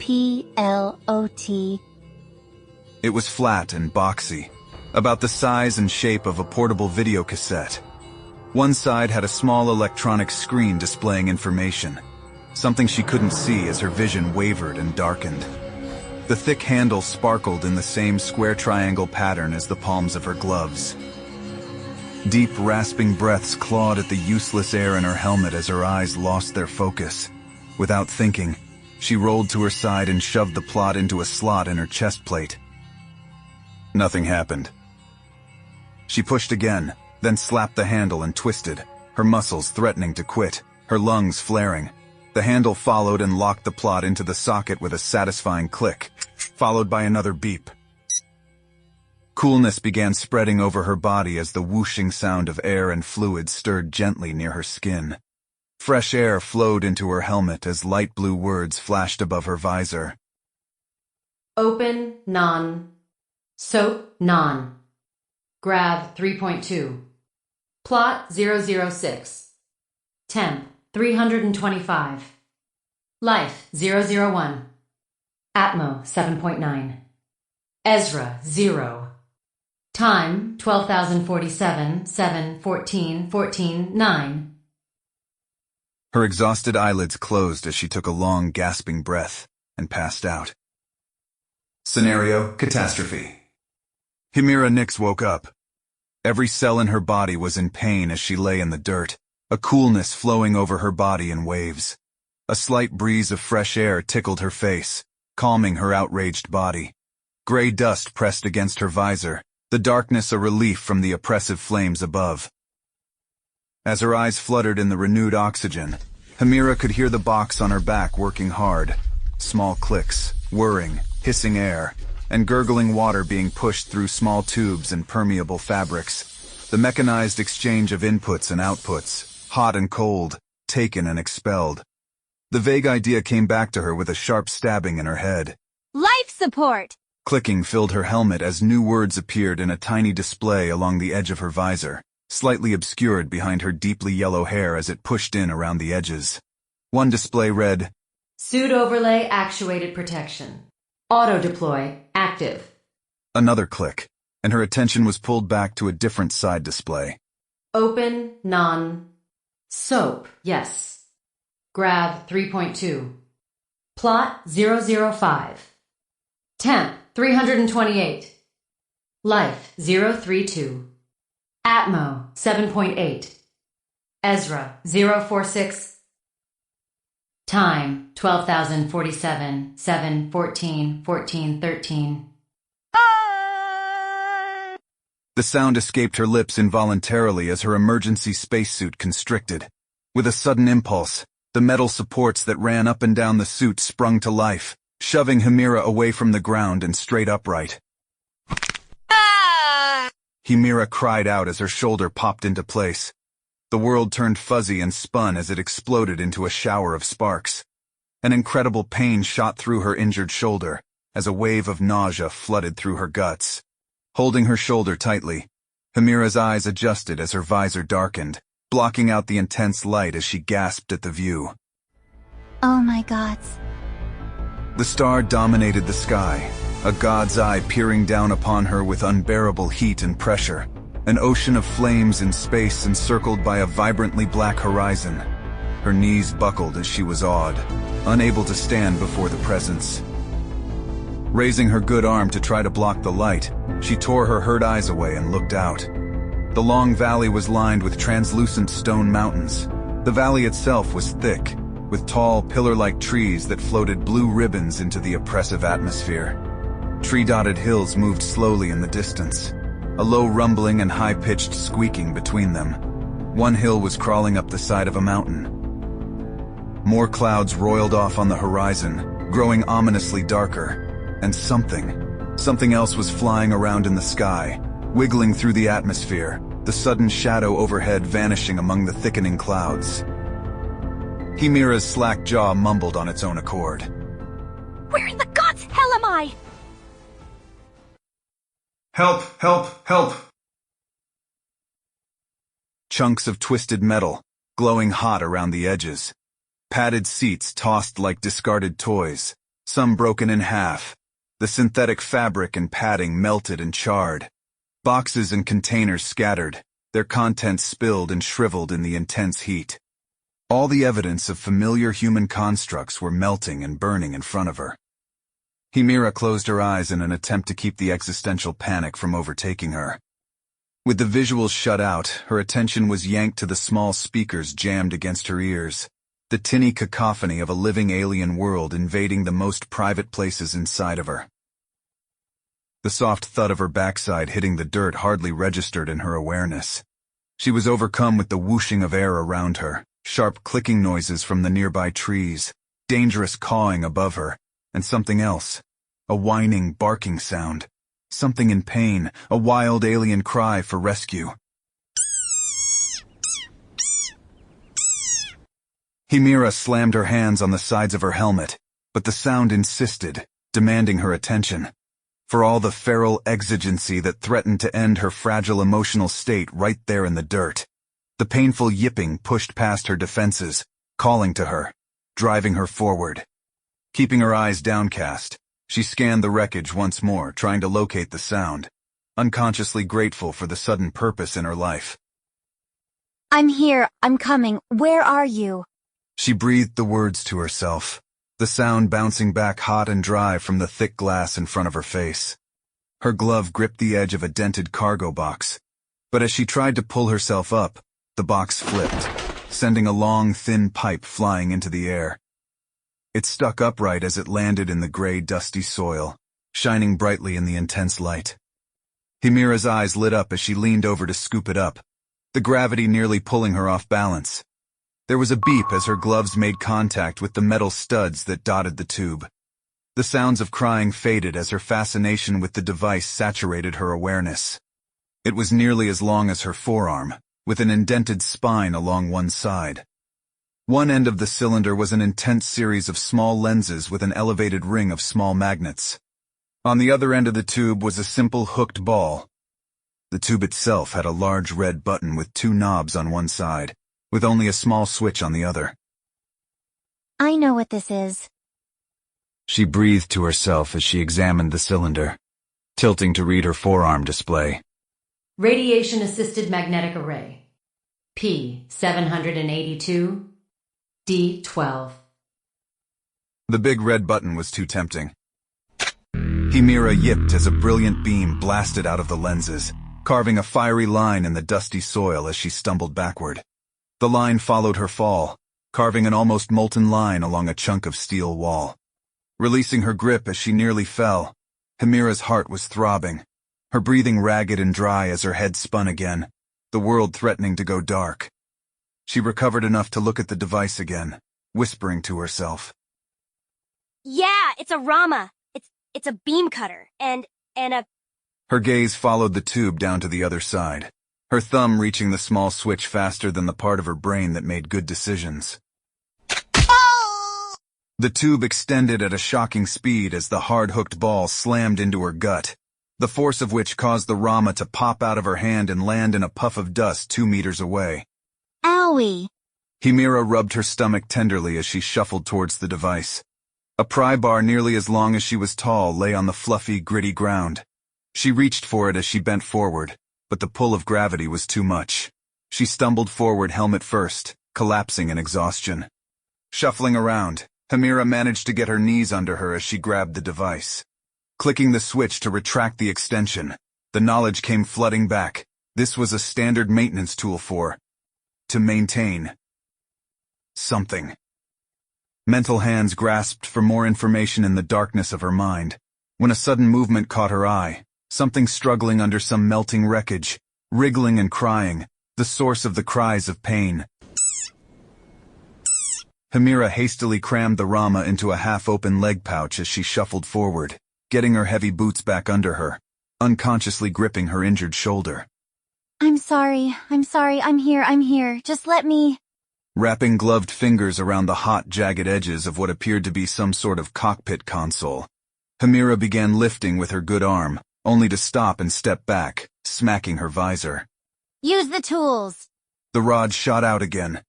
P-L-O-T. It was flat and boxy, about the size and shape of a portable video cassette. One side had a small electronic screen displaying information, something she couldn't see as her vision wavered and darkened. The thick handle sparkled in the same square triangle pattern as the palms of her gloves. Deep, rasping breaths clawed at the useless air in her helmet as her eyes lost their focus. Without thinking, she rolled to her side and shoved the plot into a slot in her chest plate. Nothing happened. She pushed again, then slapped the handle and twisted, her muscles threatening to quit, her lungs flaring. The handle followed and locked the plot into the socket with a satisfying click, followed by another beep. Coolness began spreading over her body as the whooshing sound of air and fluid stirred gently near her skin. Fresh air flowed into her helmet as light blue words flashed above her visor. Open, non. Soap, non. Grav 3.2. Plot 006. Temp 325. Life 001. Atmo 7.9. Ezra 0. Time 12,047, 7, 14, 14, 9. Her exhausted eyelids closed as she took a long, gasping breath and passed out. Scenario: catastrophe. Himira Nix woke up. Every cell in her body was in pain as she lay in the dirt, a coolness flowing over her body in waves. A slight breeze of fresh air tickled her face, calming her outraged body. Gray dust pressed against her visor, the darkness a relief from the oppressive flames above. As her eyes fluttered in the renewed oxygen, Himira could hear the box on her back working hard. Small clicks, whirring, hissing air, and gurgling water being pushed through small tubes and permeable fabrics. The mechanized exchange of inputs and outputs, hot and cold, taken and expelled. The vague idea came back to her with a sharp stabbing in her head. Life support! Clicking filled her helmet as new words appeared in a tiny display along the edge of her visor, slightly obscured behind her deeply yellow hair as it pushed in around the edges. One display read, Suit overlay actuated protection. Auto deploy active. Another click, and her attention was pulled back to a different side display. Open, non. Soap, yes. Grav 3.2. Plot 005. Temp 328. Life 032. Atmo 7.8. Ezra 046. Time 12,047, 7, 14, 14, 13. The sound escaped her lips involuntarily as her emergency spacesuit constricted. With a sudden impulse, the metal supports that ran up and down the suit sprung to life, shoving Himira away from the ground and straight upright. Himira cried out as her shoulder popped into place. The world turned fuzzy and spun as it exploded into a shower of sparks. An incredible pain shot through her injured shoulder as a wave of nausea flooded through her guts. Holding her shoulder tightly, Himira's eyes adjusted as her visor darkened, blocking out the intense light as she gasped at the view. Oh my gods. The star dominated the sky, a god's eye peering down upon her with unbearable heat and pressure. An ocean of flames in space encircled by a vibrantly black horizon. Her knees buckled as she was awed, unable to stand before the presence. Raising her good arm to try to block the light, she tore her hurt eyes away and looked out. The long valley was lined with translucent stone mountains. The valley itself was thick, with tall, pillar-like trees that floated blue ribbons into the oppressive atmosphere. Tree-dotted hills moved slowly in the distance, a low rumbling and high-pitched squeaking between them. One hill was crawling up the side of a mountain. More clouds roiled off on the horizon, growing ominously darker, and something else was flying around in the sky, wiggling through the atmosphere, the sudden shadow overhead vanishing among the thickening clouds. Himira's slack jaw mumbled on its own accord. Where in the God's hell am I? Help! Help! Help! Chunks of twisted metal, glowing hot around the edges. Padded seats tossed like discarded toys. some broken in half. The synthetic fabric and padding melted and charred. Boxes and containers scattered, their contents spilled and shriveled in the intense heat. All the evidence of familiar human constructs were melting and burning in front of her. Himira closed her eyes in an attempt to keep the existential panic from overtaking her. With the visuals shut out, her attention was yanked to the small speakers jammed against her ears, the tinny cacophony of a living alien world invading the most private places inside of her. The soft thud of her backside hitting the dirt hardly registered in her awareness. She was overcome with the whooshing of air around her, sharp clicking noises from the nearby trees, dangerous cawing above her, and something else, a whining, barking sound. Something in pain, a wild alien cry for rescue. Himira slammed her hands on the sides of her helmet, but the sound insisted, demanding her attention. For all the feral exigency that threatened to end her fragile emotional state right there in the dirt, the painful yipping pushed past her defenses, calling to her, driving her forward. Keeping her eyes downcast, she scanned the wreckage once more, trying to locate the sound, unconsciously grateful for the sudden purpose in her life. I'm here, I'm coming, where are you? She breathed the words to herself, the sound bouncing back hot and dry from the thick glass in front of her face. Her glove gripped the edge of a dented cargo box, but as she tried to pull herself up, the box flipped, sending a long, thin pipe flying into the air. It stuck upright as it landed in the gray, dusty soil, shining brightly in the intense light. Himira's eyes lit up as she leaned over to scoop it up, the gravity nearly pulling her off balance. There was a beep as her gloves made contact with the metal studs that dotted the tube. The sounds of crying faded as her fascination with the device saturated her awareness. It was nearly as long as her forearm, with an indented spine along one side. One end of the cylinder was an intense series of small lenses with an elevated ring of small magnets. On the other end of the tube was a simple hooked ball. The tube itself had a large red button with two knobs on one side, with only a small switch on the other. I know what this is. She breathed to herself as she examined the cylinder, tilting to read her forearm display. Radiation-assisted magnetic array. P782 D12. The big red button was too tempting. Himira yipped as a brilliant beam blasted out of the lenses, carving a fiery line in the dusty soil as she stumbled backward. The line followed her fall, carving an almost molten line along a chunk of steel wall. Releasing her grip as she nearly fell, Himira's heart was throbbing, her breathing ragged and dry as her head spun again, the world threatening to go dark. She recovered enough to look at the device again, whispering to herself. Yeah, it's a Rama. It's a beam cutter, and a... Her gaze followed the tube down to the other side, her thumb reaching the small switch faster than the part of her brain that made good decisions. The tube extended at a shocking speed as the hard-hooked ball slammed into her gut, the force of which caused the Rama to pop out of her hand and land in a puff of dust 2 meters away. Owie! Himira rubbed her stomach tenderly as she shuffled towards the device. A pry bar nearly as long as she was tall lay on the fluffy, gritty ground. She reached for it as she bent forward, but the pull of gravity was too much. She stumbled forward helmet first, collapsing in exhaustion. Shuffling around, Himira managed to get her knees under her as she grabbed the device. Clicking the switch to retract the extension, the knowledge came flooding back. This was a standard maintenance tool to maintain something. Mental hands grasped for more information in the darkness of her mind, when a sudden movement caught her eye, something struggling under some melting wreckage, wriggling and crying, the source of the cries of pain. Himira hastily crammed the Rama into a half-open leg pouch as she shuffled forward, getting her heavy boots back under her, unconsciously gripping her injured shoulder. I'm sorry, I'm here, just let me... Wrapping gloved fingers around the hot, jagged edges of what appeared to be some sort of cockpit console, Himira began lifting with her good arm, only to stop and step back, smacking her visor. Use the tools! The rod shot out again,